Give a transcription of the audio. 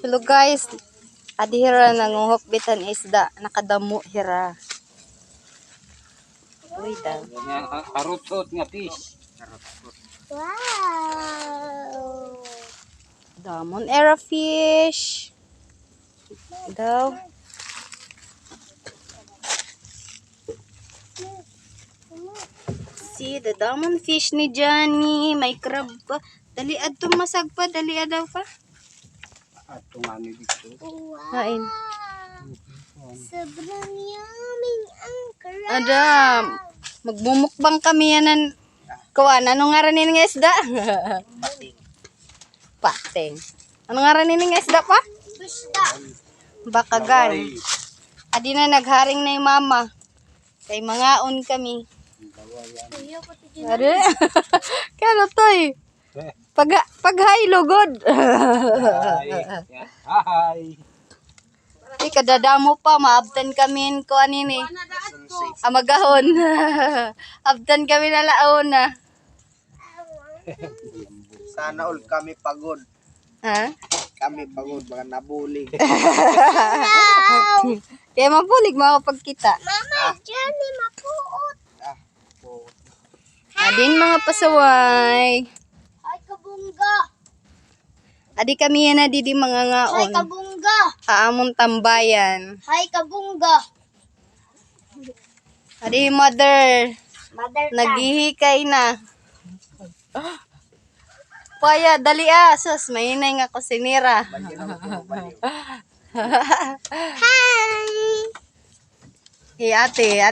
Hello guys, adi hira nanguhok bitan isda, nakadamo hira. Uy daw. Harutot nga fish. Wow! Damon era fish. Daw. See the damon fish ni Johnny. May crab pa. Dali adto masagpa, dali daw pa. Ato nga ni dito. Hain. Sobrang yummy ang crab. Adam, magmumukbang kami yanan. Kuan, ano nga rin nga isda? Pating. Pating. Ano nga rin nga isda pa? Isda. Bakagan. Adi na nagharing na yung mama. Kay mangaon kami. Kuya, pati dyan. Ari. Kano to eh? Paghay lugod. Hi. Di kadadamo pa, maabtan kami ko anini. Amagahon. Abtan kami na laon na. Sana all kami pagod. Ha? Kami pagod, baka nabulig. Kaya mabulig makapagkita. Mama, Johnny, mapuot. Adin mga pasaway. Ay, kabungga. Adi kami yan na di mga Ay, ngaon. kabungga. Haamong tambayan. Ay, kabungga. Adi mother. Mother tongue. Naghihikay na. Paya, dali sus. Mahinay nga kusinira. Hi. Ate,